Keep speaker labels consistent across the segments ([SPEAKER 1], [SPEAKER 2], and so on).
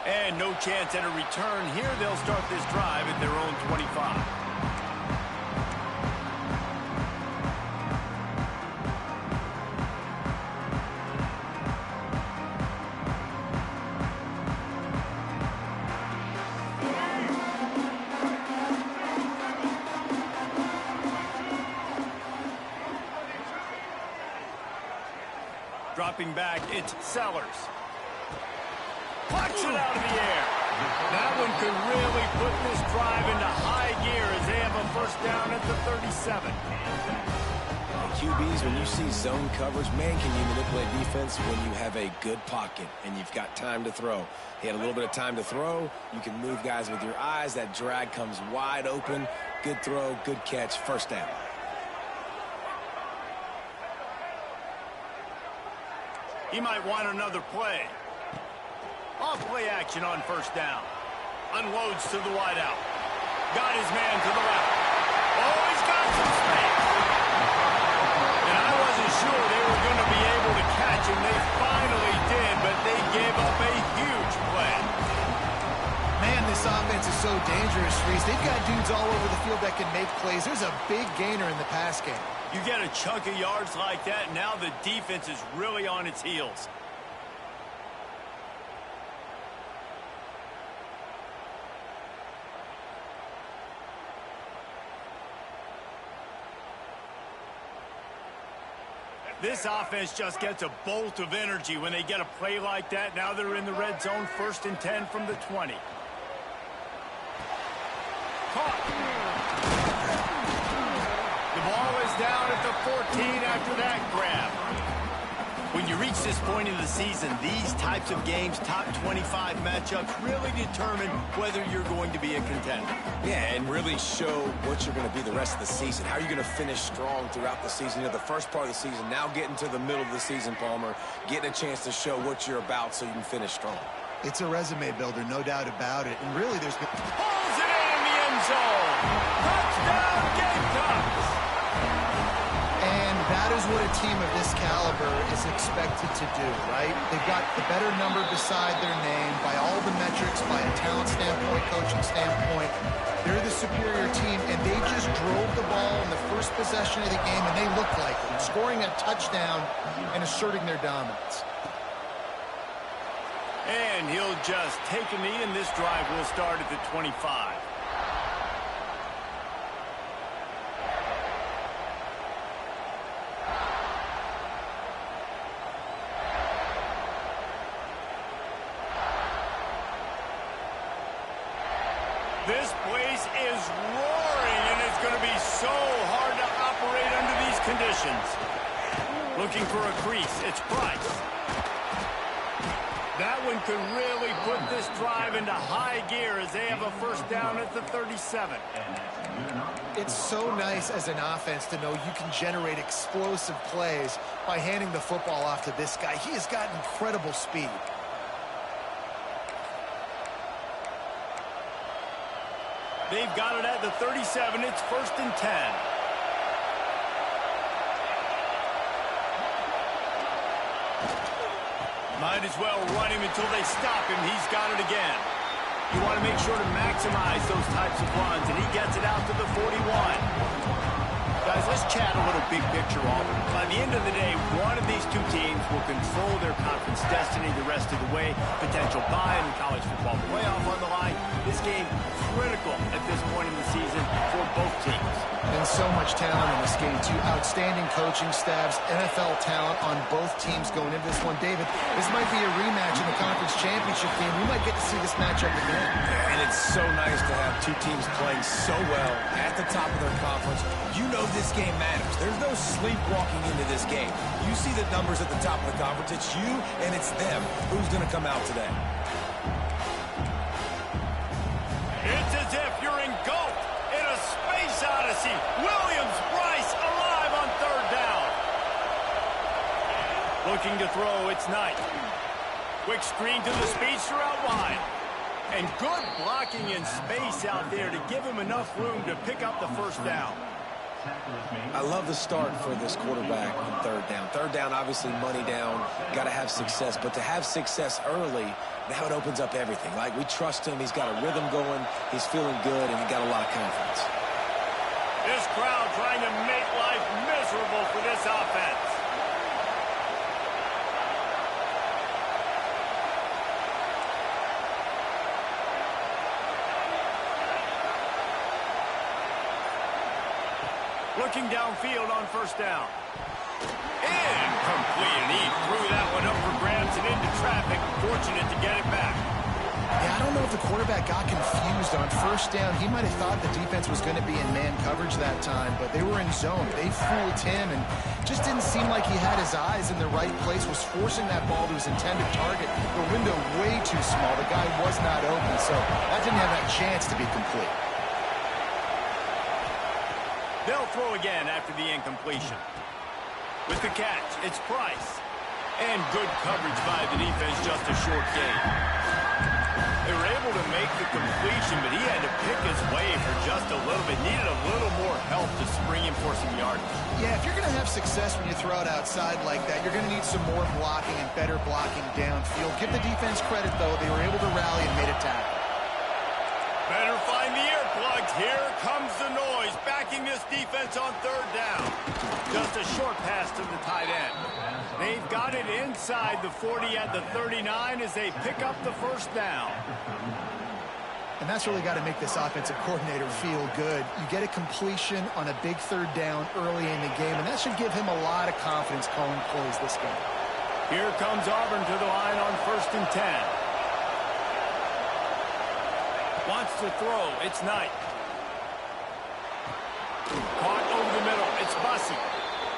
[SPEAKER 1] And no chance at a return here. They'll start this drive at their own 25. Dropping back, it's Sellers. Punch it out of the air. That one could really put this drive into high gear as they have a first down at the 37.
[SPEAKER 2] QBs, when you see zone coverage, man, can you manipulate defense when you have a good pocket and you've got time to throw. He had a little bit of time to throw. You can move guys with your eyes. That drag comes wide open. Good throw, good catch, first down.
[SPEAKER 1] He might want another play. Off play action on first down. Unloads to the wideout. Got his man to the left. Oh, he's got some space. And I wasn't sure they were going to be able to catch him. They finally did, but they gave up a huge play.
[SPEAKER 3] Man, this offense is so dangerous, Reese. They've got dudes all over the field that can make plays. There's a big gainer in the pass game.
[SPEAKER 1] You get a chunk of yards like that, now the defense is really on its heels. This offense just gets a bolt of energy when they get a play like that. Now they're in the red zone, 1st and 10 from the 20. Caught. The ball is down at the 14 after that grab. When you reach this point in the season, these types of games, top 25 matchups, really determine whether you're going to be a contender.
[SPEAKER 2] Yeah, and really show what you're going to be the rest of the season. How are you going to finish strong throughout the season? You know, the first part of the season, now getting to the middle of the season, Palmer, getting a chance to show what you're about so you can finish strong.
[SPEAKER 3] It's a resume builder, no doubt about it. And really, there's been...
[SPEAKER 1] Pulls it in the end zone. Touchdown, Gamecocks.
[SPEAKER 3] And that is what a team of this caliber is expected to do, right? They've got the better number beside their name by all the metrics, by a talent standpoint, coaching standpoint. They're the superior team, and they just drove the ball in the first possession of the game, and they looked like them, scoring a touchdown and asserting their dominance.
[SPEAKER 1] And he'll just take a knee, and this drive will start at the 25. This place is roaring, and it's going to be so hard to operate under these conditions. Looking for a crease. It's Price. That one could really put this drive into high gear as they have a first down at the 37.
[SPEAKER 3] It's so nice as an offense to know you can generate explosive plays by handing the football off to this guy. He has got incredible speed.
[SPEAKER 1] They've got it at the 37. It's 1st and 10. Might as well run him until they stop him. He's got it again. You want to make sure to maximize those types of runs, and he gets it out to the 41. Guys, let's chat a little big picture, Auburn. By the end of the day, one of these two teams will control their conference destiny the rest of the way. Potential bye in the college football playoff on the line. This game critical at this point in the season for both teams.
[SPEAKER 3] And so much talent in this game, too. Outstanding coaching staffs, NFL talent on both teams going into this one. David, this might be a rematch in the conference championship game. We might get to see this matchup again.
[SPEAKER 2] And it's so nice to have two teams playing so well at the top of their conference. You know this game matters. There's no sleepwalking into this game. You see the numbers at the top of the conference. It's you and it's them. Who's going to come out today?
[SPEAKER 1] It's as if you're engulfed in a space odyssey. Williams, Bryce, alive on 3rd down. Looking to throw, it's Knight. Quick screen to the speedster out wide. And good blocking in space out there to give him enough room to pick up the first down.
[SPEAKER 2] I love the start for this quarterback on third down. Third down, obviously money down, got to have success. But to have success early, now it opens up everything. Like, we trust him. He's got a rhythm going. He's feeling good, and he got a lot of confidence.
[SPEAKER 1] This crowd trying to make life miserable for this offense. Looking downfield on first down. Incomplete, and he threw that one up for grabs and into traffic. Fortunate to get it back.
[SPEAKER 3] Yeah, I don't know if the quarterback got confused on first down. He might have thought the defense was going to be in man coverage that time, but they were in zone. They fooled him and just didn't seem like he had his eyes in the right place, was forcing that ball to his intended target. The window way too small. The guy was not open, so that didn't have that chance to be complete.
[SPEAKER 1] They'll throw again after the incompletion. With the catch, it's Price. And good coverage by the defense, just a short gain. They were able to make the completion, but he had to pick his way for just a little bit. Needed a little more help to spring him for some yardage.
[SPEAKER 3] Yeah, if you're going to have success when you throw it outside like that, you're going to need some more blocking and better blocking downfield. Give the defense credit, though. They were able to rally and made a tackle.
[SPEAKER 1] Better find the earplugs. Here comes the noise, backing this defense on third down. Just a short pass to the tight end. They've got it inside the 40 at the 39 as they pick up the first down.
[SPEAKER 3] And that's really got to make this offensive coordinator feel good. You get a completion on a big third down early in the game, and that should give him a lot of confidence calling plays this game.
[SPEAKER 1] Here comes Auburn to the line on 1st and 10. Wants to throw. It's Knight. Caught over the middle. It's Bussey.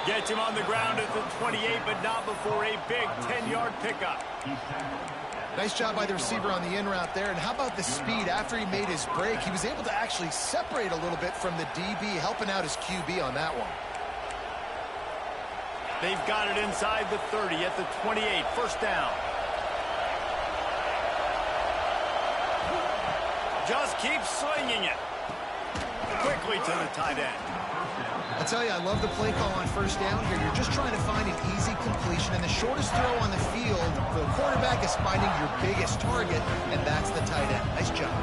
[SPEAKER 1] Gets him on the ground at the 28, but not before a big 10-yard pickup.
[SPEAKER 3] Nice job by the receiver on the in route there. And how about the speed? After he made his break, he was able to actually separate a little bit from the DB, helping out his QB on that one.
[SPEAKER 1] They've got it inside the 30 at the 28. First down. Just keep slinging it. Quickly to the tight end.
[SPEAKER 3] I tell you, I love the play call on first down here. You're just trying to find an easy completion, and the shortest throw on the field, the quarterback is finding your biggest target, and that's the tight end. Nice job.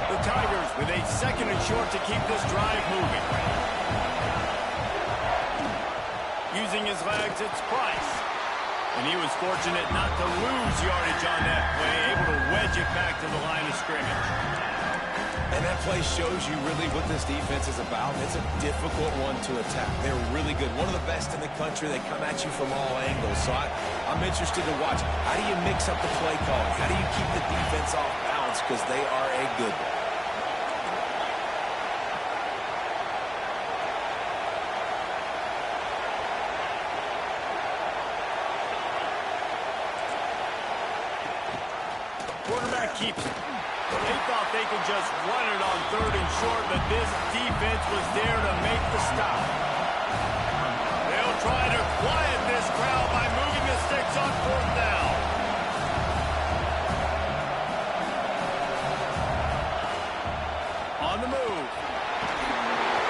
[SPEAKER 1] The Tigers with a 2nd and short to keep this drive moving. Using his legs, it's Price. And he was fortunate not to lose yardage on that play, able to wedge it back to the line of scrimmage.
[SPEAKER 2] And that play shows you really what this defense is about. It's a difficult one to attack. They're really good. One of the best in the country. They come at you from all angles. So I'm interested to watch. How do you mix up the play calling? How do you keep the defense off balance? Because they are a good one.
[SPEAKER 1] Quarterback keeps it. They thought they could just run it on 3rd and short, but this defense was there to make the stop. They'll try to quiet this crowd by moving the sticks on 4th down. On the move.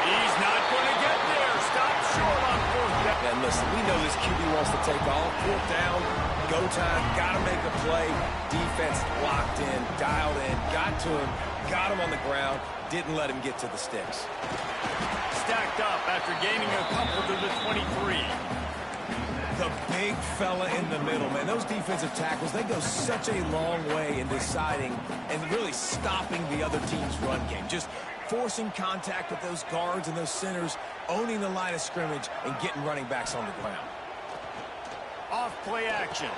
[SPEAKER 1] He's not going to get there. Stop short on 4th down.
[SPEAKER 2] And listen, we know this QB wants to take off. 4th down, go time, got to make a play. Defense locked in, dialed in, got to him, got him on the ground, didn't let him get to the sticks.
[SPEAKER 1] Stacked up after gaining a couple to the 23.
[SPEAKER 2] The big fella in the middle, man. Those defensive tackles, they go such a long way in deciding and really stopping the other team's run game. Just forcing contact with those guards and those centers, owning the line of scrimmage, and getting running backs on the ground.
[SPEAKER 1] Off play action.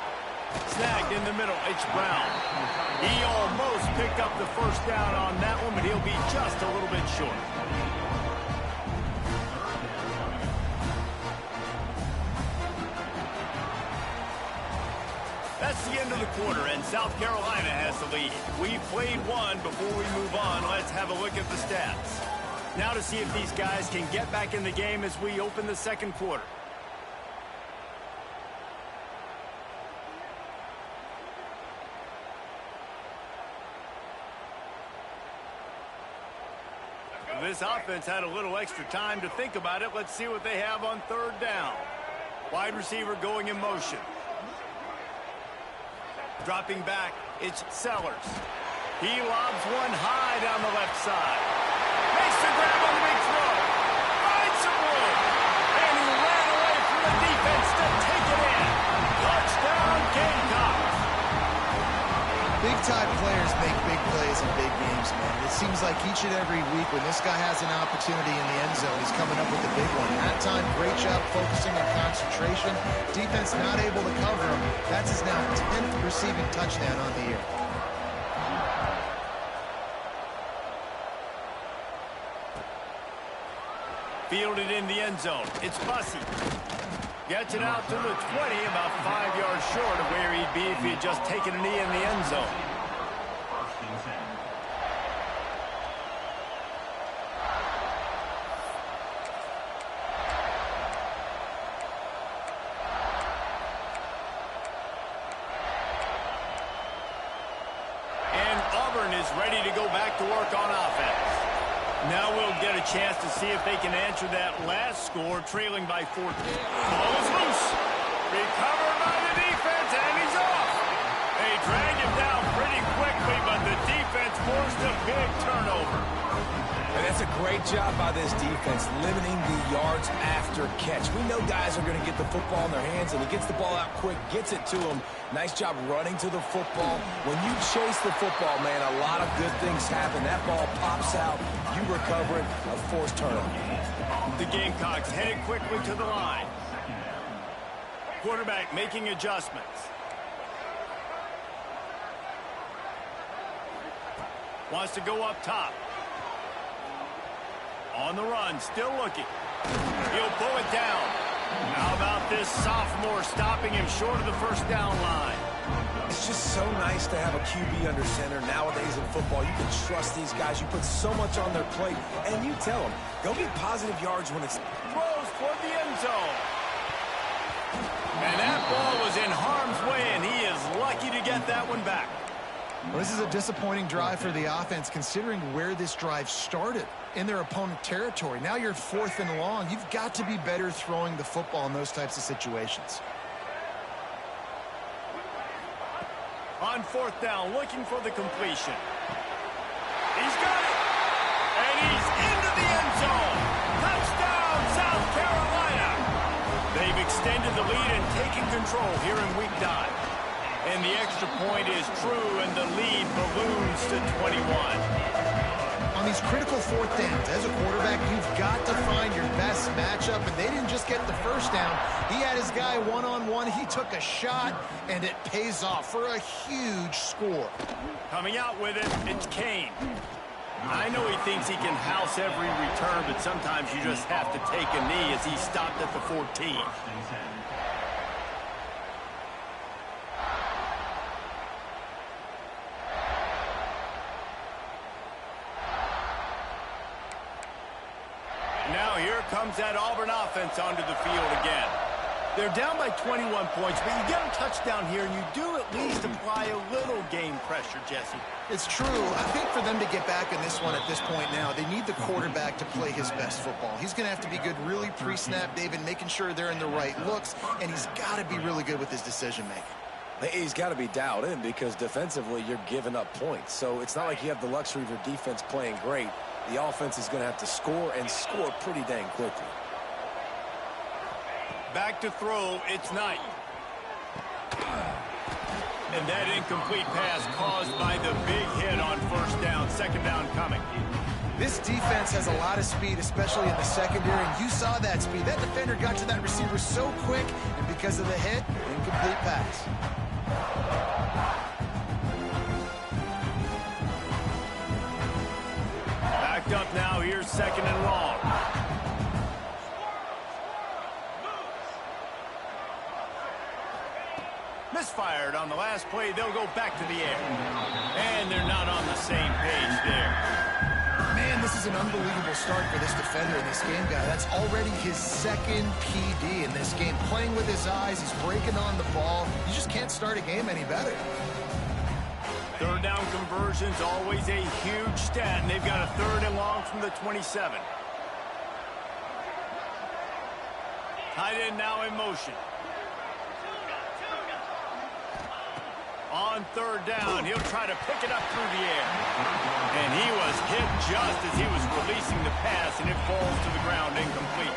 [SPEAKER 1] Snagged in the middle. It's Brown. He almost picked up the first down on that one, but he'll be just a little bit short. That's the end of the quarter, and South Carolina has the lead. We've played one. Before we move on, let's have a look at the stats. Now to see if these guys can get back in the game as we open the 2nd quarter. This offense had a little extra time to think about it. Let's see what they have on third down. Wide receiver going in motion. Dropping back, it's Sellers. He lobs one high down the left side. Makes the grab on the big throw. Finds some room. And he ran away from the defense to take it in. Touchdown, Gamecocks.
[SPEAKER 3] Big-time players make big plays in big games, man. It seems like each and every week when this guy has an opportunity in the end zone, he's coming up with a big one. That time, great job focusing on concentration. Defense not able to cover him. That's his now 10th receiving touchdown on the year.
[SPEAKER 1] Fielded in the end zone. It's Bussey. Gets it out to the 20, about 5 yards short of where he'd be if he had just taken a knee in the end zone. And Auburn is ready to go back to work on offense. Now we'll get a chance to see if they can answer that last score, trailing by 14. Ball is loose. Recovered by the defense, and he's off. They drag him down pretty quickly, but the defense forced a big turnover.
[SPEAKER 2] And that's a great job by this defense, limiting the yards after catch. We know guys are going to get the football in their hands, and he gets the ball out quick, gets it to him. Nice job running to the football. When you chase the football, man, a lot of good things happen. That ball pops out, you recover it, a forced turnover.
[SPEAKER 1] The Gamecocks headed quickly to the line. Quarterback making adjustments. Wants to go up top. On the run, still looking. He'll pull it down. How about this sophomore stopping him short of the first down line?
[SPEAKER 2] It's just so nice to have a QB under center. Nowadays in football, you can trust these guys. You put so much on their plate, and you tell them, go get positive yards when it's...
[SPEAKER 1] Throws toward the end zone. And that ball was in harm's way, and he is lucky to get that one back.
[SPEAKER 3] Well, this is a disappointing drive for the offense, considering where this drive started, in their opponent territory. Now you're 4th and long. You've got to be better throwing the football in those types of situations.
[SPEAKER 1] On 4th down, looking for the completion. He's got it. And he's into the end zone. Touchdown, South Carolina. They've extended the lead and taken control here in week 9. And the extra point is true, and the lead balloons to 21.
[SPEAKER 3] On these critical 4th downs, as a quarterback, you've got to find your best matchup, and they didn't just get the first down. He had his guy one-on-one. He took a shot, and it pays off for a huge score.
[SPEAKER 1] Coming out with it, it's Kane. I know he thinks he can house every return, but sometimes you just have to take a knee as he stopped at the 14. Now here comes that Auburn offense onto the field again. They're down by 21 points, but you get a touchdown here, and you do at least apply a little game pressure, Jesse.
[SPEAKER 3] It's true. I think for them to get back in this one at this point now, they need the quarterback to play his best football. He's going to have to be good really pre-snap, David, making sure they're in the right looks, and he's got to be really good with his decision-making.
[SPEAKER 2] He's got to be dialed in because defensively you're giving up points. So it's not like you have the luxury of your defense playing great. The offense is going to have to score and score pretty dang quickly.
[SPEAKER 1] Back to throw, it's Knight. And that incomplete pass caused by the big hit on 1st down, 2nd down coming.
[SPEAKER 3] This defense has a lot of speed, especially in the secondary, and you saw that speed. That defender got to that receiver so quick, and because of the hit, incomplete pass.
[SPEAKER 1] Backed up now, here's 2nd and long. Misfired on the last play. They'll go back to the air. And they're not on the same page there.
[SPEAKER 3] Man, this is an unbelievable start for this defender in this game, guy. That's already his 2nd PD in this game. Playing with his eyes, he's breaking on the ball. You just can't start a game any better.
[SPEAKER 1] Third down conversion's always a huge stat, and they've got a 3rd and long from the 27. Tight end now in motion. On 3rd down, he'll try to pick it up through the air. And he was hit just as he was releasing the pass, and it falls to the ground incomplete.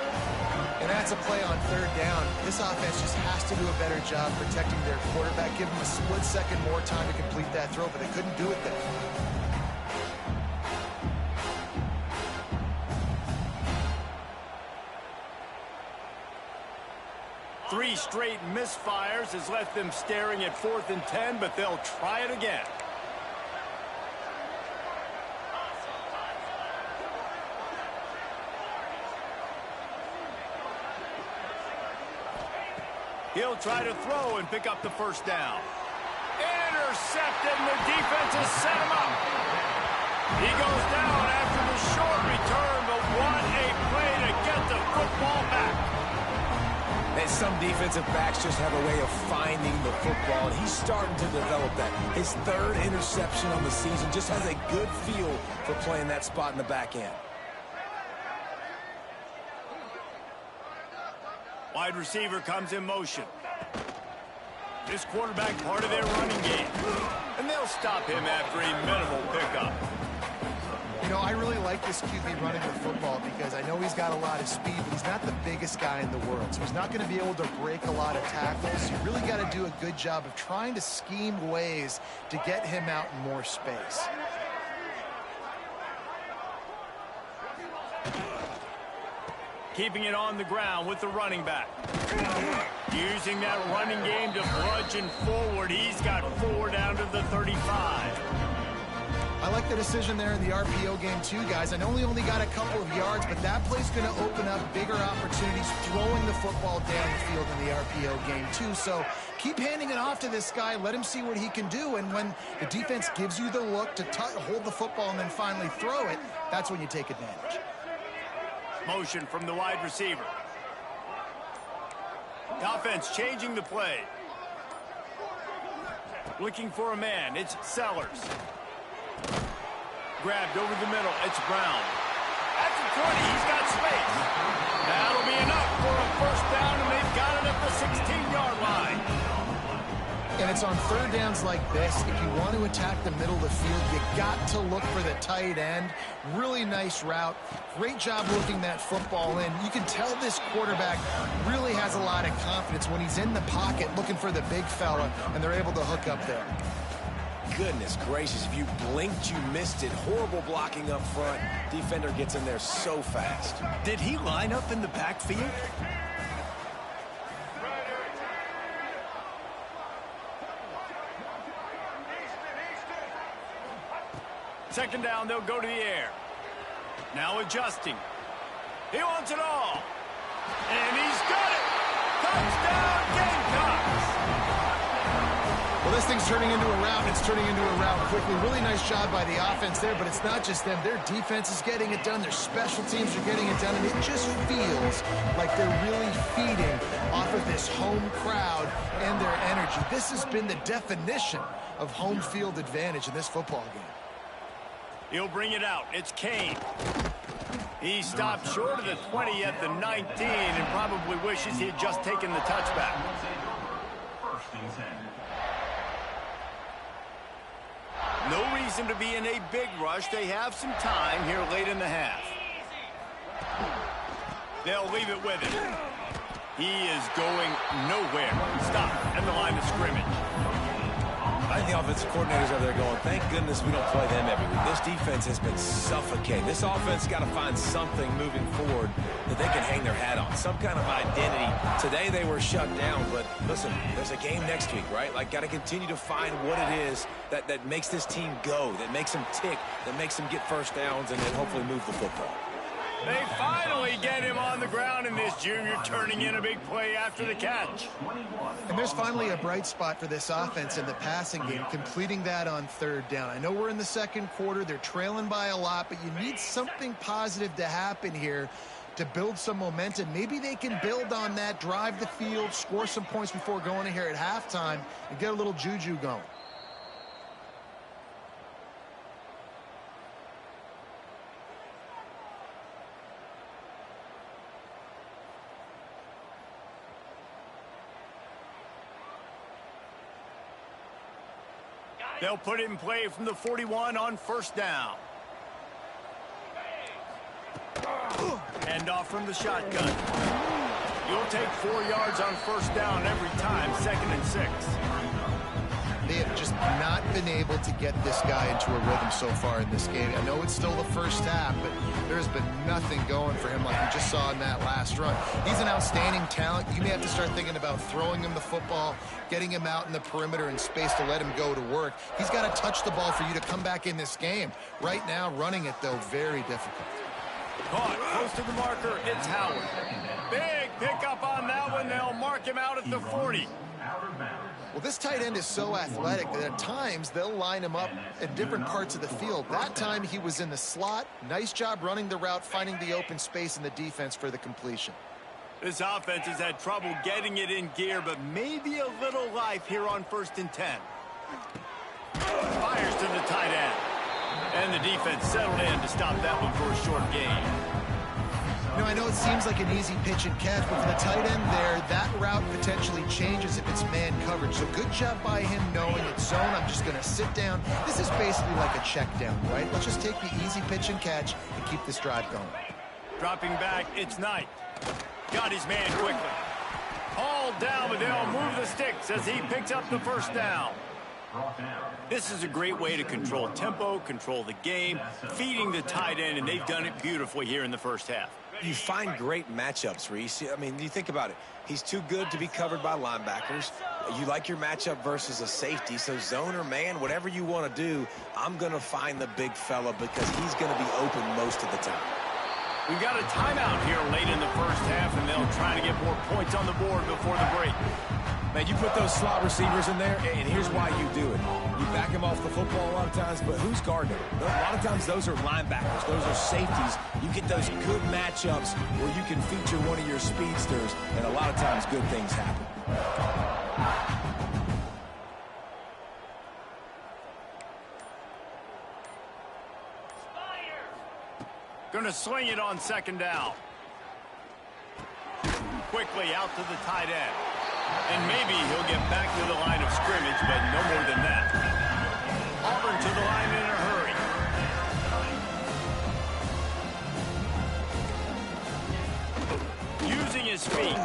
[SPEAKER 3] And that's a play on 3rd down. This offense just has to do a better job protecting their quarterback, give them a split second more time to complete that throw, but they couldn't do it there.
[SPEAKER 1] 3 straight misfires has left them staring at 4th and 10, but they'll try it again. He'll try to throw and pick up the 1st down. Intercepted, and the defense has set him up. He goes down after the short return, but what a play to get the football back.
[SPEAKER 2] And some defensive backs just have a way of finding the football, and he's starting to develop that. His 3rd interception on the season, just has a good feel for playing that spot in the back end.
[SPEAKER 1] Wide receiver comes in motion. This quarterback part of their running game. And they'll stop him after a minimal pickup.
[SPEAKER 3] You know, I really like this QB running the football because I know he's got a lot of speed, but he's not the biggest guy in the world. So he's not going to be able to break a lot of tackles. You really got to do a good job of trying to scheme ways to get him out in more space.
[SPEAKER 1] Keeping it on the ground with the running back. Using that running game to bludgeon forward. He's got 4 down to the 35.
[SPEAKER 3] I like the decision there in the RPO game too, guys. I know he only got a couple of yards, but that play's going to open up bigger opportunities throwing the football down the field in the RPO game too. So keep handing it off to this guy. Let him see what he can do. And when the defense gives you the look to hold the football and then finally throw it, that's when you take advantage.
[SPEAKER 1] Motion from the wide receiver. The offense changing the play. Looking for a man. It's Sellers. Grabbed over the middle. It's Brown. At the 20, he's got space. That'll be enough for a 1st down, and they've got it at the 16-yard line.
[SPEAKER 3] And it's on 3rd downs like this. If you want to attack the middle of the field, you got to look for the tight end. Really nice route. Great job looking that football in. You can tell this quarterback really has a lot of confidence when he's in the pocket looking for the big fella, and they're able to hook up there.
[SPEAKER 2] Goodness gracious, if you blinked, you missed it. Horrible blocking up front. Defender gets in there so fast.
[SPEAKER 1] Did he line up in the backfield? Second down, they'll go to the air. Now adjusting. He wants it all. And he's got it. Touchdown, Gamecocks.
[SPEAKER 3] Well, this thing's turning into a rout, and it's turning into a rout quickly. Really nice job by the offense there, but it's not just them. Their defense is getting it done. Their special teams are getting it done, and it just feels like they're really feeding off of this home crowd and their energy. This has been the definition of home field advantage in this football game.
[SPEAKER 1] He'll bring it out. It's Kane. He stopped short of the 20 at the 19 and probably wishes he had just taken the touchback. No reason to be in a big rush. They have some time here late in the half. They'll leave it with him. He is going nowhere. Stop at the line of scrimmage.
[SPEAKER 2] I think the offensive coordinators over there going, thank goodness we don't play them every week. This defense has been suffocating. This offense got to find something moving forward that they can hang their hat on, some kind of identity. Today they were shut down, but listen, there's a game next week, right? Like, got to continue to find what it is that makes this team go, that makes them tick, that makes them get 1st downs, and then hopefully move the football.
[SPEAKER 1] They finally get him on the ground, and this junior turning in a big play after the catch.
[SPEAKER 3] And there's finally a bright spot for this offense in the passing game, completing that on 3rd down. I know we're in the 2nd quarter. They're trailing by a lot, but you need something positive to happen here to build some momentum. Maybe they can build on that, drive the field, score some points before going in here at halftime, and get a little juju going.
[SPEAKER 1] They'll put it in play from the 41 on first down. Hand off from the shotgun. You'll take 4 yards on first down every time, 2nd and 6.
[SPEAKER 3] They have just not been able to get this guy into a rhythm so far in this game. I know it's still the first half, but there's been nothing going for him like we just saw in that last run. He's an outstanding talent. You may have to start thinking about throwing him the football, getting him out in the perimeter in space to let him go to work. He's got to touch the ball for you to come back in this game. Right now, running it, though, very difficult.
[SPEAKER 1] Caught close to the marker. It's Howard. Big pickup on that one. They'll mark him out at the 40.
[SPEAKER 3] Well, this tight end is so athletic that at times they'll line him up in different parts of the field. That time he was in the slot. Nice job running the route, finding the open space in the defense for the completion.
[SPEAKER 1] This offense has had trouble getting it in gear, but maybe a little life here on 1st and 10. Fires to the tight end. And the defense settled in to stop that one for a short gain.
[SPEAKER 3] You know, I know it seems like an easy pitch and catch, but for the tight end there, that route potentially changes if it's man coverage. So good job by him knowing it's zone. I'm just going to sit down. This is basically like a check down, right? Let's just take the easy pitch and catch and keep this drive going.
[SPEAKER 1] Dropping back, it's Knight. Got his man quickly. Hauled down, but they'll move the sticks as he picks up the first down. This is a great way to control tempo, control the game, feeding the tight end, and they've done it beautifully here in the first half.
[SPEAKER 2] You find great matchups, Reese. I mean, you think about it. He's too good to be covered by linebackers. You like your matchup versus a safety, so zone or man, whatever you want to do, I'm going to find the big fella because he's going to be open most of the time.
[SPEAKER 1] We've got a timeout here late in the first half, and they'll try to get more points on the board before the break.
[SPEAKER 2] Man, you put those slot receivers in there, and here's why you do it. You back him off the football a lot of times, but who's guarding him? A lot of times those are linebackers. Those are safeties. You get those good matchups where you can feature one of your speedsters, and a lot of times good things happen.
[SPEAKER 1] Going to sling it on 2nd down. Quickly out to the tight end. And maybe he'll get back to the line of scrimmage, but no more than that. Auburn to the line in a hurry. Using his feet.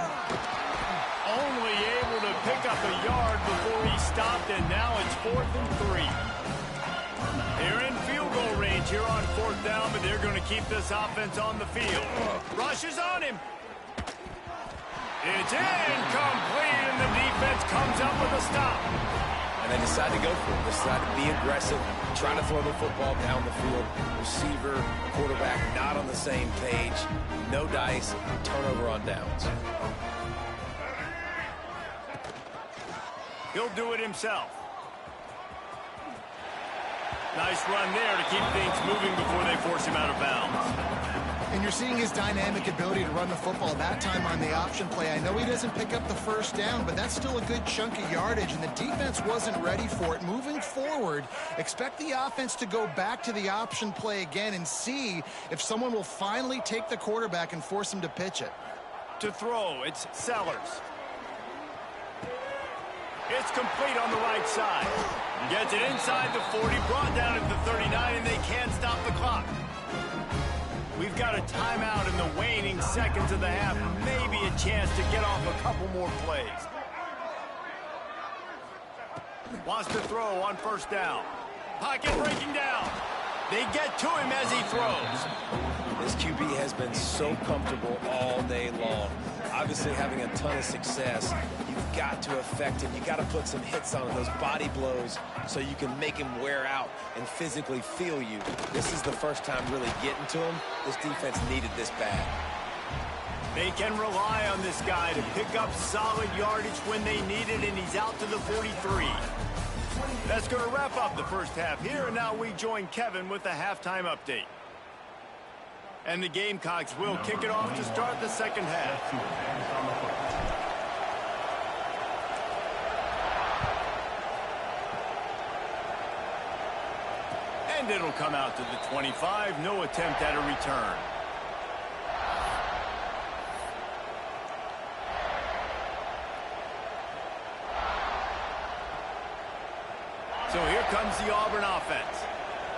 [SPEAKER 1] Only able to pick up a yard before he stopped, and now it's 4th and 3. They're in field goal range here on 4th down, but they're going to keep this offense on the field. Rushes on him. It's incomplete, and the defense comes up with a stop.
[SPEAKER 2] And they decide to go for it. They decide to be aggressive, try to throw the football down the field. Receiver, quarterback, not on the same page. No dice, turnover on downs.
[SPEAKER 1] He'll do it himself. Nice run there to keep things moving before they force him out of bounds.
[SPEAKER 3] And you're seeing his dynamic ability to run the football that time on the option play. I know he doesn't pick up the first down, but that's still a good chunk of yardage, and the defense wasn't ready for it. Moving forward, expect the offense to go back to the option play again and see if someone will finally take the quarterback and force him to pitch it.
[SPEAKER 1] To throw, it's Sellers. It's complete on the right side. Gets it inside the 40, brought down at the 39, and they can't stop the clock. We've got a timeout in the waning seconds of the half. Maybe a chance to get off a couple more plays. Wants to throw on first down. Pocket breaking down. They get to him as he throws.
[SPEAKER 2] This QB has been so comfortable all day long. Obviously having a ton of success. You've got to affect him. You've got to put some hits on him, those body blows, so you can make him wear out and physically feel you. This is the first time really getting to him. This defense needed this bad.
[SPEAKER 1] They can rely on this guy to pick up solid yardage when they need it, and he's out to the 43. That's going to wrap up the first half here, and now we join Kevin with the halftime update. And the Gamecocks will kick it off to start the second half. And it'll come out to the 25. No attempt at a return. So here comes the Auburn offense.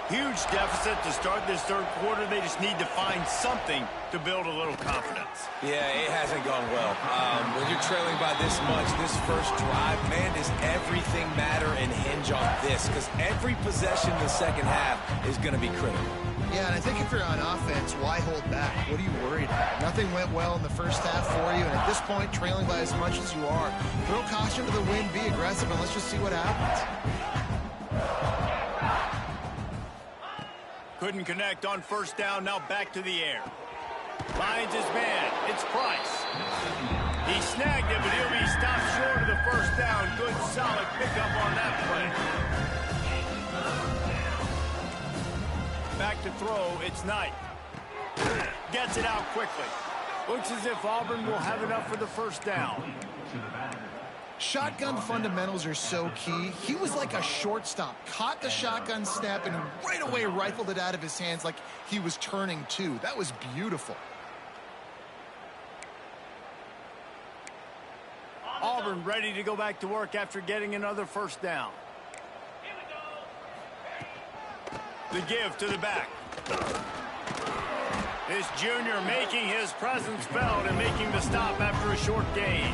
[SPEAKER 1] Huge deficit to start this third quarter. They just need to find something to build a little confidence.
[SPEAKER 2] Yeah, it hasn't gone well. When you're trailing by this much, this first drive, man, does everything matter and hinge on this? Because every possession in the second half is going to be critical.
[SPEAKER 3] Yeah, and I think if you're on offense, why hold back? What are you worried about? Nothing went well in the first half for you, and at this point, trailing by as much as you are, throw caution to the wind, be aggressive, and let's just see what happens.
[SPEAKER 1] Couldn't connect on first down, now back to the air. Finds his man, it's Price. He snagged it, but he'll be stopped short of the first down. Good, solid pickup on that play. Back to throw, it's Knight. Gets it out quickly. Looks as if Auburn will have enough for the first down.
[SPEAKER 3] Shotgun fundamentals are so key. He was like a shortstop, caught the shotgun snap and right away rifled it out of his hands like he was turning two. That was beautiful.
[SPEAKER 1] Auburn ready to go back to work after getting another first down. The give to the back. This junior making his presence felt and making the stop after a short gain.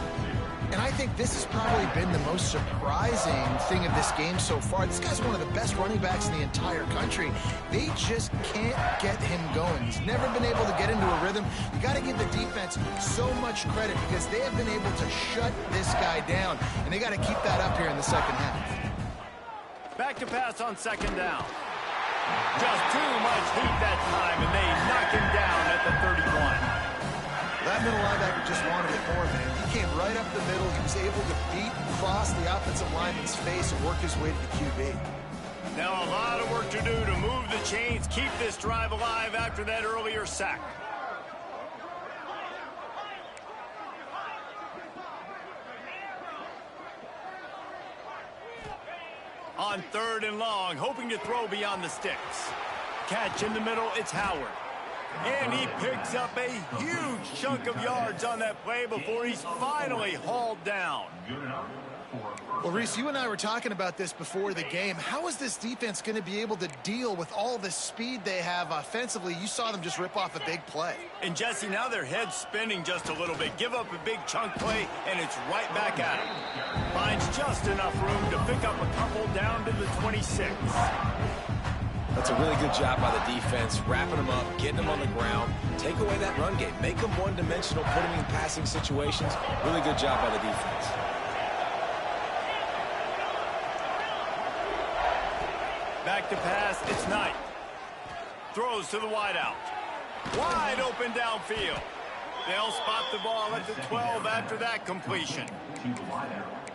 [SPEAKER 3] And I think this has probably been the most surprising thing of this game so far. This guy's one of the best running backs in the entire country. They just can't get him going. He's never been able to get into a rhythm. You got to give the defense so much credit because they have been able to shut this guy down. And they got to keep that up here in the second half.
[SPEAKER 1] Back to pass on second down. Just too much heat that time, and they knock him down at the 31.
[SPEAKER 3] That middle linebacker just wanted it more, man. He came right up the middle. He was able to beat, cross the offensive lineman's face and work his way to the QB.
[SPEAKER 1] Now a lot of work to do to move the chains, keep this drive alive after that earlier sack. On third and long, hoping to throw beyond the sticks. Catch in the middle, it's Howard. And he picks up a huge chunk of yards on that play before he's finally hauled down.
[SPEAKER 3] Well, Reese, you and I were talking about this before the game. How is this defense going to be able to deal with all the speed they have offensively? You saw them just rip off a big play.
[SPEAKER 1] And, Jesse, now their head's spinning just a little bit. Give up a big chunk play, and it's right back at him. Finds just enough room to pick up a couple down to the 26.
[SPEAKER 2] That's a really good job by the defense, wrapping them up, getting them on the ground. Take away that run game. Make them one-dimensional, put them in passing situations. Really good job by the defense.
[SPEAKER 1] Back to pass, it's Knight. Throws to the wideout. Wide open downfield. They'll spot the ball at the 12 after that completion.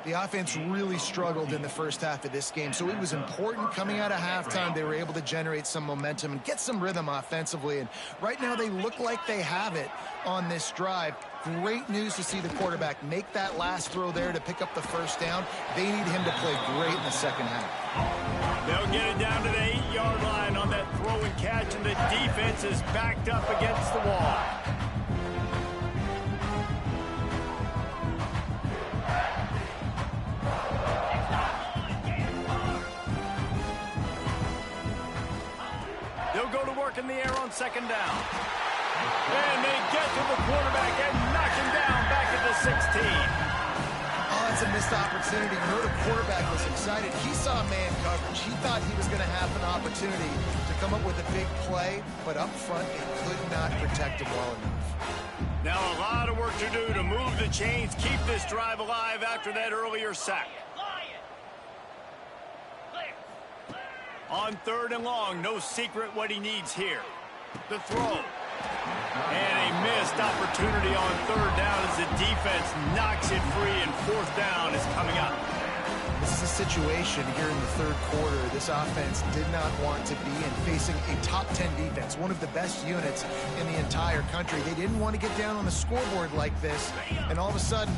[SPEAKER 3] The offense really struggled in the first half of this game, so it was important coming out of halftime. They were able to generate some momentum and get some rhythm offensively, and right now they look like they have it on this drive. Great news to see the quarterback make that last throw there to pick up the first down. They need him to play great in the second half.
[SPEAKER 1] They'll get it down to the 8-yard line on that throw and catch, and the defense is backed up against the wall. They'll go to work in the air on second down. And they get to the quarterback and knock him down back at the 16.
[SPEAKER 3] Oh, that's a missed opportunity. You know the quarterback was excited. He saw man coverage. He thought he was going to have an opportunity to come up with a big play, but up front, they could not protect him well enough.
[SPEAKER 1] Now a lot of work to do to move the chains, keep this drive alive after that earlier sack. On third and long, no secret what he needs here. The throw. And a missed opportunity on third down as the defense knocks it free, and fourth down is coming up.
[SPEAKER 3] This is a situation here in the third quarter this offense did not want to be in, facing a top 10 defense, one of the best units in the entire country. They didn't want to get down on the scoreboard like this, and all of a sudden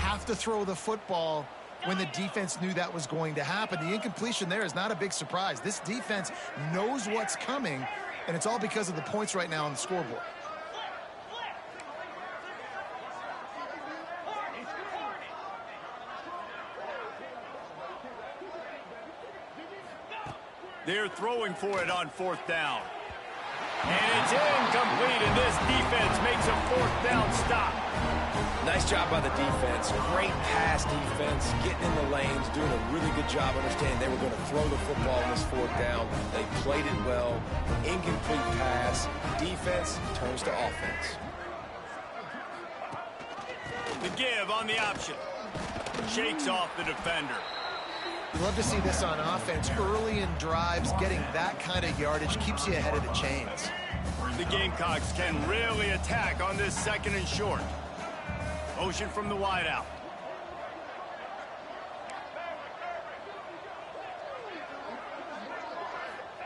[SPEAKER 3] have to throw the football when the defense knew that was going to happen. The incompletion there is not a big surprise. This defense knows what's coming, and it's all because of the points right now on the scoreboard.
[SPEAKER 1] They're throwing for it on 4th down. And it's incomplete, and this defense makes a 4th down stop.
[SPEAKER 2] Nice job by the defense. Great pass defense, getting in the lanes, doing a really good job understanding they were going to throw the football on this 4th down. They played it well. Incomplete pass. Defense turns to offense.
[SPEAKER 1] The give on the option. Shakes off the defender.
[SPEAKER 3] You love to see this on offense. Early in drives, getting that kind of yardage keeps you ahead of the chains.
[SPEAKER 1] The Gamecocks can really attack on this 2nd and short. Motion from the wideout.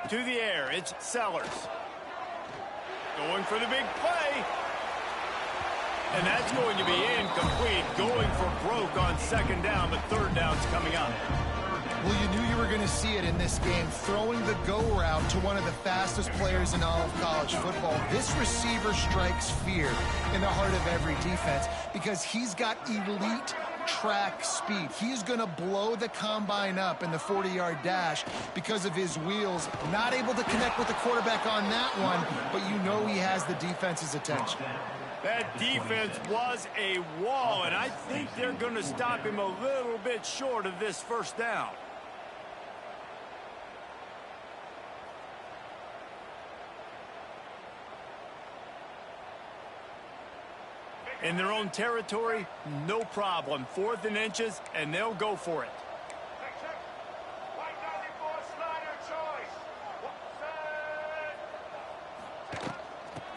[SPEAKER 1] To the air, it's Sellers. Going for the big play. And that's going to be incomplete. Going for broke on 2nd down, but 3rd down's coming up.
[SPEAKER 3] Well, you knew you were going to see it in this game. Throwing the go route to one of the fastest players in all of college football. This receiver strikes fear in the heart of every defense because he's got elite track speed. He's going to blow the combine up in the 40-yard dash because of his wheels. Not able to connect with the quarterback on that one, but you know he has the defense's attention.
[SPEAKER 1] That defense was a wall, and I think they're going to stop him a little bit short of this 1st down. In their own territory, no problem. 4th and inches, and they'll go for it.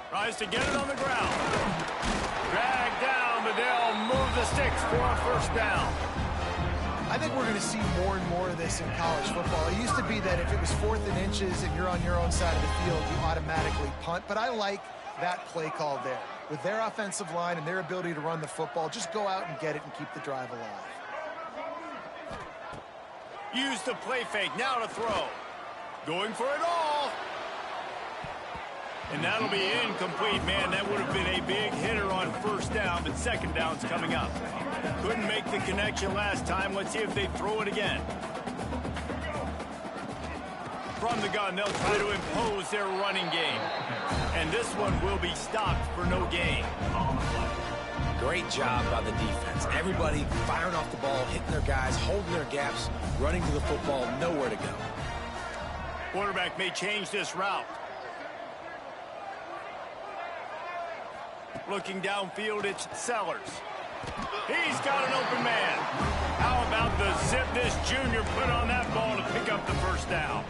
[SPEAKER 1] Tries to get it on the ground. Dragged down, but they'll move the sticks for a 1st down.
[SPEAKER 3] I think we're going to see more and more of this in college football. It used to be that if it was 4th and inches and you're on your own side of the field, you automatically punt. But I like that play call there. With their offensive line and their ability to run the football, just go out and get it and keep the drive alive.
[SPEAKER 1] Use the play fake, now to throw. Going for it all. And that'll be incomplete. Man, that would have been a big hitter on 1st down, but 2nd down's coming up. Couldn't make the connection last time. Let's see if they throw it again. From the gun, they'll try to impose their running game. And this one will be stopped for no gain.
[SPEAKER 2] Great job by the defense. Everybody firing off the ball, hitting their guys, holding their gaps, running to the football, nowhere to go.
[SPEAKER 1] Quarterback may change this route. Looking downfield, it's Sellers. He's got an open man. How about the zip this junior put on that ball to pick up the 1st down?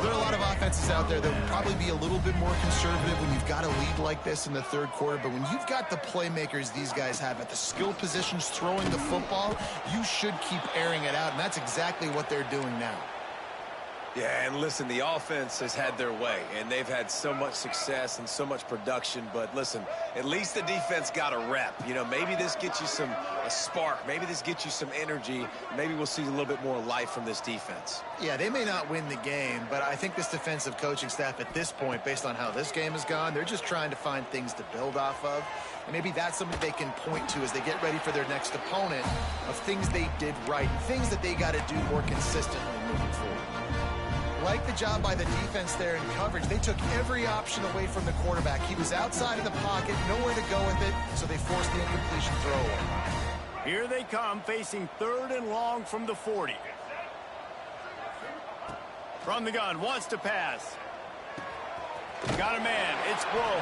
[SPEAKER 3] There are a lot of offenses out there that would probably be a little bit more conservative when you've got a lead like this in the 3rd quarter. But when you've got the playmakers these guys have at the skill positions throwing the football, you should keep airing it out. And that's exactly what they're doing now.
[SPEAKER 2] Yeah, and listen, the offense has had their way, and they've had so much success and so much production. But listen, at least the defense got a rep. You know, maybe this gets you a spark. Maybe this gets you some energy. Maybe we'll see a little bit more life from this defense.
[SPEAKER 3] Yeah, they may not win the game, but I think this defensive coaching staff at this point, based on how this game has gone, they're just trying to find things to build off of. And maybe that's something they can point to as they get ready for their next opponent of things they did right, things that they got to do more consistently moving forward. Like the job by the defense there in coverage. They took every option away from the quarterback. He was outside of the pocket, nowhere to go with it, so they forced the incompletion throwaway.
[SPEAKER 1] Here they come, facing 3rd and long from the 40. From the gun, wants to pass. Got a man, it's Blow.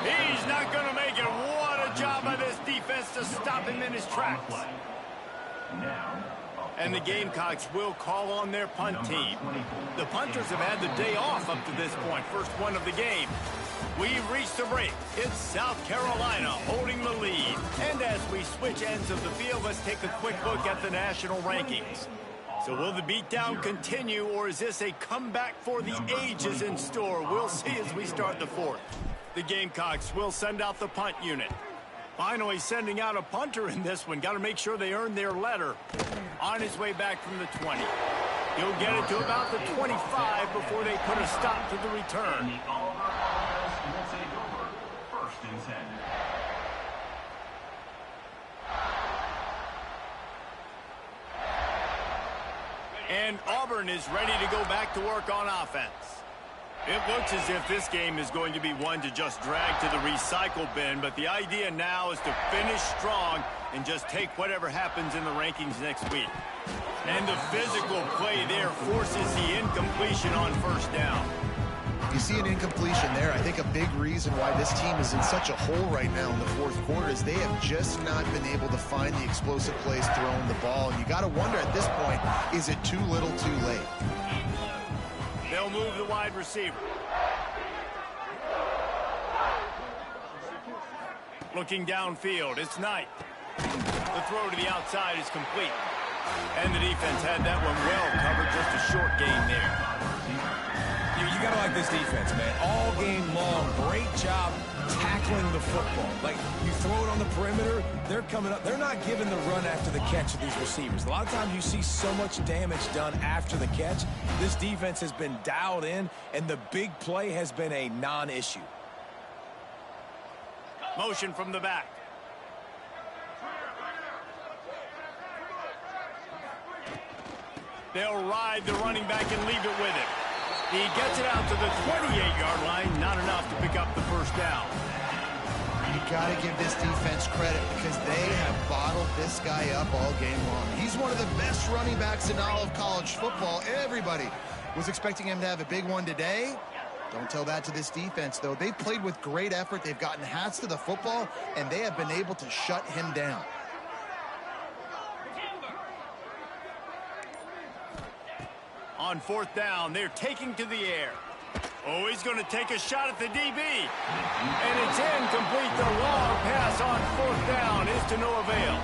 [SPEAKER 1] He's not going to make it. What a job by this defense to stop him in his tracks. And the Gamecocks will call on their punt team. The punters have had the day off up to this point. First one of the game. We've reached the break. It's South Carolina holding the lead. And as we switch ends of the field, let's take a quick look at the national rankings. So will the beatdown continue, or is this a comeback for the ages in store? We'll see as we start the 4th. The Gamecocks will send out the punt unit. Finally sending out a punter in this one. Got to make sure they earn their letter. On his way back from the 20. He'll get it to about the 25 before they put a stop to the return. And Auburn is ready to go back to work on offense. It looks as if this game is going to be one to just drag to the recycle bin, but the idea now is to finish strong and just take whatever happens in the rankings next week. And the physical play there forces the incompletion on first down.
[SPEAKER 3] You see an incompletion there. I think a big reason why this team is in such a hole right now in the fourth quarter is they have just not been able to find the explosive plays throwing the ball. And you got to wonder at this point, is it too little too late?
[SPEAKER 1] They'll move the wide receiver. Looking downfield, it's Knight. The throw to the outside is complete. And the defense had that one well covered, just a short gain there.
[SPEAKER 2] You got to like this defense, man. All game long, great job tackling the football. Like, you throw it on the perimeter, they're coming up. They're not giving the run after the catch of these receivers. A lot of times you see so much damage done after the catch. This defense has been dialed in, and the big play has been a non-issue.
[SPEAKER 1] Motion from the back. They'll ride the running back and leave it with him. He gets it out to the 28-yard line. Not enough to pick up the first down.
[SPEAKER 3] You got to give this defense credit because they have bottled this guy up all game long. He's one of the best running backs in all of college football. Everybody was expecting him to have a big one today. Don't tell that to this defense, though. They've played with great effort. They've gotten hats to the football, and they have been able to shut him down.
[SPEAKER 1] On fourth down, they're taking to the air. Oh, he's going to take a shot at the DB. And it's incomplete. The long pass on fourth down is to no avail.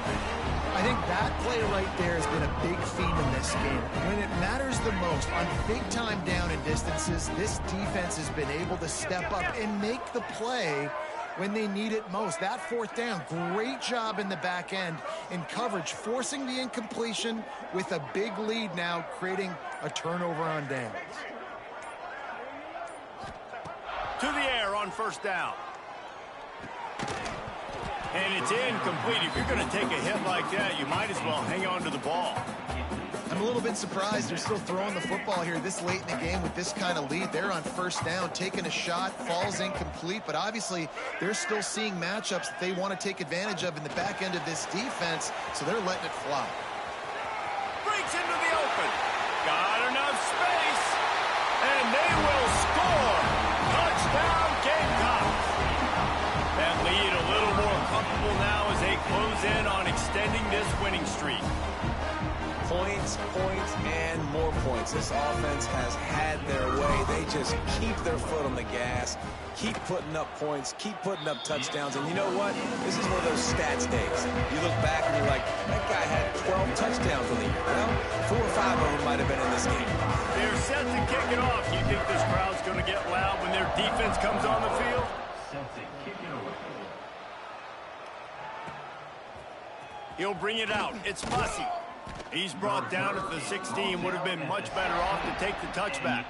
[SPEAKER 3] I think that play right there has been a big theme in this game. When it matters the most, on big-time down and distances, this defense has been able to step up and make the play when they need it most. That fourth down, great job in the back end in coverage, forcing the incompletion with a big lead now, creating a turnover on downs.
[SPEAKER 1] To the air on first down. And it's incomplete. If you're going to take a hit like that, you might as well hang on to the ball.
[SPEAKER 3] I'm a little bit surprised they're still throwing the football here this late in the game with this kind of lead. They're on first down, taking a shot, falls incomplete, but obviously they're still seeing matchups that they want to take advantage of in the back end of this defense, so they're letting it fly.
[SPEAKER 1] Breaks into the open. Got enough space, and they will score. Touchdown, Gamecocks. That lead a little more comfortable now as they close in on extending this winning streak.
[SPEAKER 2] Points, points, and more points. This offense has had their way. They just keep their foot on the gas, keep putting up points, keep putting up touchdowns. And you know what? This is one of those stats days. You look back and you're like, that guy had 12 touchdowns on the year. Well, 4 or 5 of them might have been in this game.
[SPEAKER 1] They're set to kick it off. You think this crowd's going to get loud when their defense comes on the field? He'll bring it out. It's Fussy. He's brought down at the 16. Would have been much better off to take the touchback.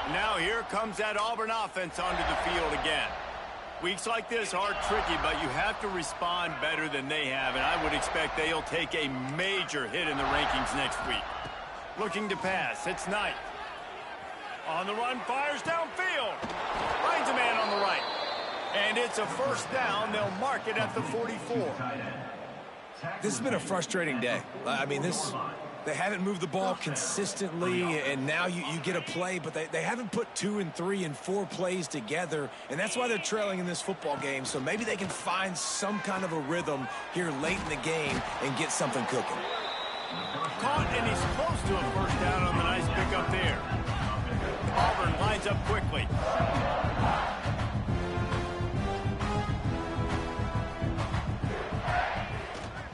[SPEAKER 1] Now here comes that Auburn offense onto the field again. Weeks like this are tricky, but you have to respond better than they have, and I would expect they'll take a major hit in the rankings next week. Looking to pass. It's Knight. On the run, fires downfield. Finds a man on the right. And it's a first down. They'll mark it at the 44.
[SPEAKER 2] This has been a frustrating day. I mean, they haven't moved the ball consistently, and now you get a play, but they haven't put 2 and 3 and 4 plays together, and that's why they're trailing in this football game. So maybe they can find some kind of a rhythm here late in the game and get something cooking.
[SPEAKER 1] Caught, and he's close to a first down on the nice pickup there. Auburn lines up quickly.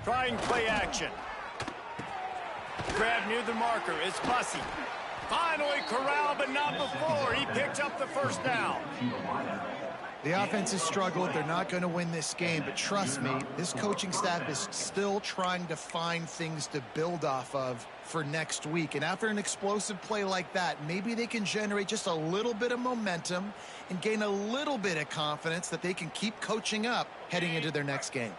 [SPEAKER 1] Trying play action. Grab near the marker. It's Fussy. Finally corralled, but not before. He picks up the first down.
[SPEAKER 3] The offense has struggled. They're not going to win this game, but trust me, this coaching staff is still trying to find things to build off of for next week. And after an explosive play like that, maybe they can generate just a little bit of momentum and gain a little bit of confidence that they can keep coaching up heading into their next game.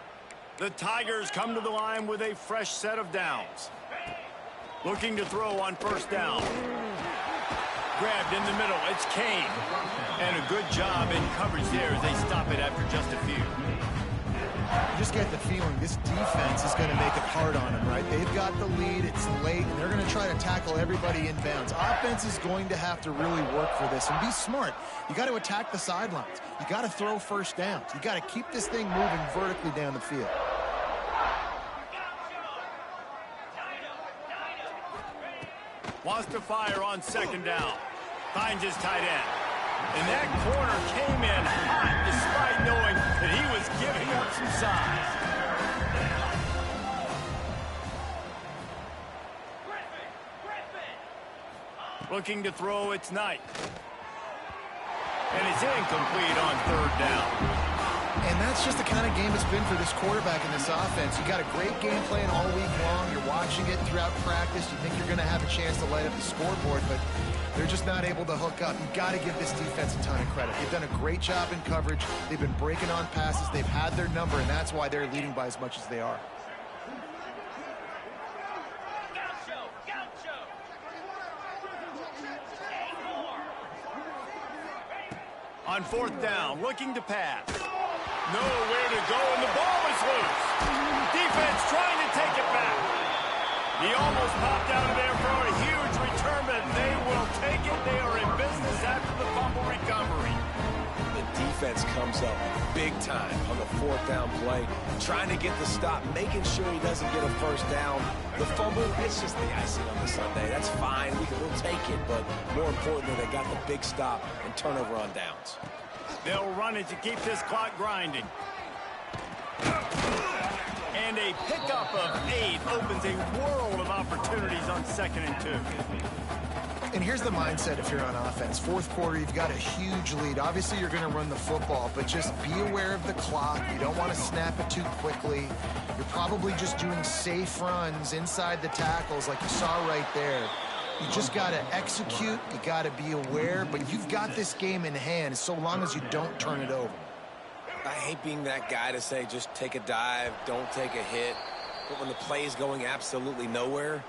[SPEAKER 1] The Tigers come to the line with a fresh set of downs. Looking to throw on first down. Grabbed in the middle. It's Kane. And a good job in coverage there as they stop it after just a few.
[SPEAKER 3] You just get the feeling this defense is going to make it hard on them, right? They've got the lead. It's late, and they're going to try to tackle everybody inbounds. Offense is going to have to really work for this and be smart. You got to attack the sidelines. You got to throw first downs. You got to keep this thing moving vertically down the field.
[SPEAKER 1] Wants to fire on second down. Finds his tight end. And that corner came in hot despite knowing that he was giving up some size. Looking to throw, it's Knight. And it's incomplete on third down.
[SPEAKER 3] And that's just the kind of game it's been for this quarterback in this offense. You got a great game plan all week long. You're watching it throughout practice. You think you're going to have a chance to light up the scoreboard, but they're just not able to hook up. You've got to give this defense a ton of credit. They've done a great job in coverage. They've been breaking on passes. They've had their number, and that's why they're leading by as much as they are.
[SPEAKER 1] On fourth down, looking to pass. Nowhere to go, and the ball is loose. Defense trying to take it back. He almost popped out of there for a huge return, but they will take it. They are in business after the fumble recovery.
[SPEAKER 2] The defense comes up big time on the fourth down play, trying to get the stop, making sure he doesn't get a first down. The fumble, it's just the icing on the Sunday. That's fine. We'll take it, but more importantly, they got the big stop and turnover on downs.
[SPEAKER 1] They'll run it to keep this clock grinding. And a pickup of 8 opens a world of opportunities on 2nd and 2.
[SPEAKER 3] And here's the mindset if you're on offense. Fourth quarter, you've got a huge lead. Obviously, you're going to run the football, but just be aware of the clock. You don't want to snap it too quickly. You're probably just doing safe runs inside the tackles like you saw right there. You just got to execute. You got to be aware, but you've got this game in hand so long as you don't turn it over.
[SPEAKER 2] I hate being that guy to say just take a dive, don't take a hit. But when the play is going absolutely nowhere,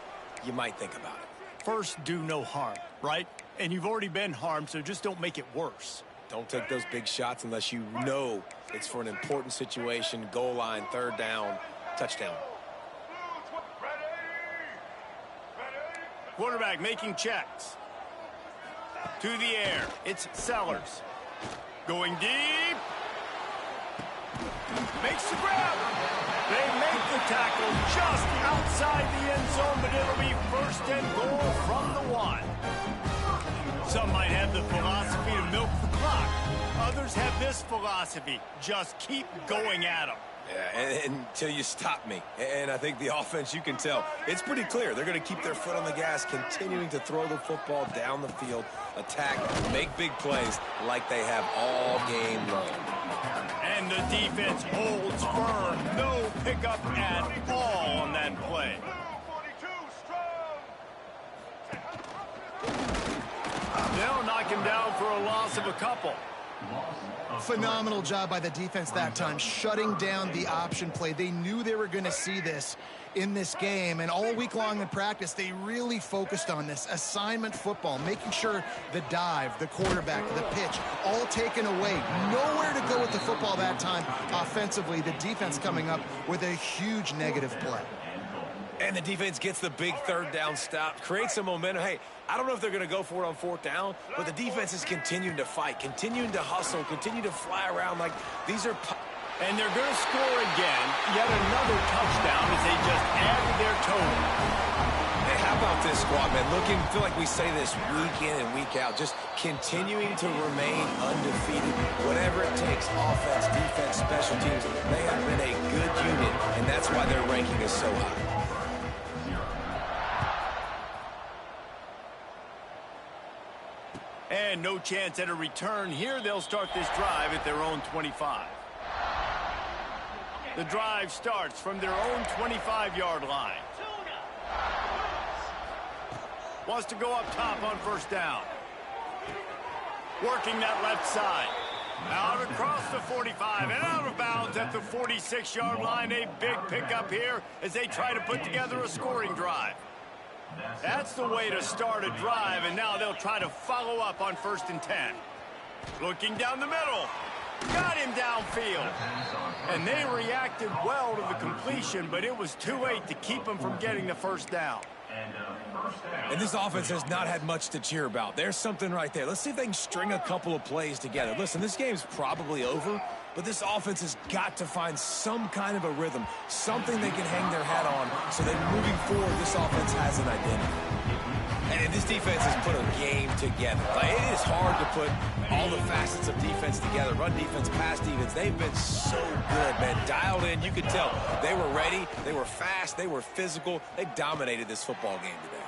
[SPEAKER 2] you might think about it.
[SPEAKER 1] First, do no harm, right? And you've already been harmed, so just don't make it worse.
[SPEAKER 2] Don't take those big shots unless you know it's for an important situation, goal line, third down, touchdown.
[SPEAKER 1] Quarterback making checks. To the air, it's Sellers. Going deep. Makes the grab. They make the tackle just outside the end zone, but it'll be 1st and goal from the 1. Some might have the philosophy to milk the clock. Others have this philosophy. Just keep going at them.
[SPEAKER 2] Yeah, until you stop me. And I think the offense, you can tell, it's pretty clear. They're going to keep their foot on the gas, continuing to throw the football down the field, attack, make big plays like they have all game long.
[SPEAKER 1] And the defense holds firm. No pickup at all on that play. They'll knock him down for a loss of a couple.
[SPEAKER 3] Phenomenal job by the defense that time, shutting down the option play. They knew they were going to see this in this game, and all week long in practice, they really focused on this assignment football, making sure the dive, the quarterback, the pitch, all taken away. Nowhere to go with the football that time offensively. The defense coming up with a huge negative play.
[SPEAKER 2] And the defense gets the big third down stop, creates some momentum. Hey, I don't know if they're going to go for it on fourth down, but the defense is continuing to fight, continuing to hustle, continue to fly around like these are...
[SPEAKER 1] And they're going to score again, yet another touchdown as they just added their total.
[SPEAKER 2] Hey, how about this squad, man? Feel like we say this week in and week out, just continuing to remain undefeated. Whatever it takes, offense, defense, special teams, they have been a good unit, and that's why their ranking is so high.
[SPEAKER 1] And and no chance at a return here. They'll start this drive at their own 25. The drive starts from their own 25-yard line. Wants to go up top on first down. Working that left side. Out across the 45 and out of bounds at the 46-yard line. A big pickup here as they try to put together a scoring drive. That's the way to start a drive, and now they'll try to follow up on 1st and 10. Looking down the middle. Got him downfield. And they reacted well to the completion, but it was too late to keep them from getting the first down.
[SPEAKER 2] And this offense has not had much to cheer about. There's something right there. Let's see if they can string a couple of plays together. Listen, this game's probably over, but this offense has got to find some kind of a rhythm, something they can hang their hat on so that moving forward, this offense has an identity. And this defense has put a game together. Like, it is hard to put all the facets of defense together. Run defense, pass defense. They've been so good, man. Dialed in. You could tell they were ready. They were fast. They were physical. They dominated this football game today.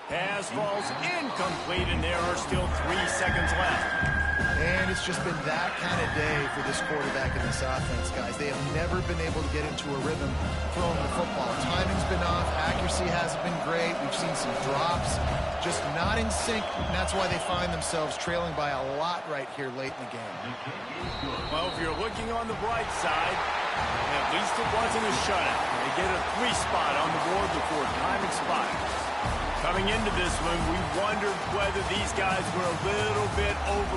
[SPEAKER 1] Pass falls incomplete, and there are still 3 seconds left.
[SPEAKER 3] And it's just been that kind of day for this quarterback and this offense, guys. They have never been able to get into a rhythm throwing the football. Timing's been off. Accuracy hasn't been great. We've seen some drops. Just not in sync, and that's why they find themselves trailing by a lot right here late in the game.
[SPEAKER 1] Well, if you're looking on the bright side, at least it wasn't a shutout. They get a 3 spot on the board before time expires. Coming into this one, we wondered whether these guys were a little bit over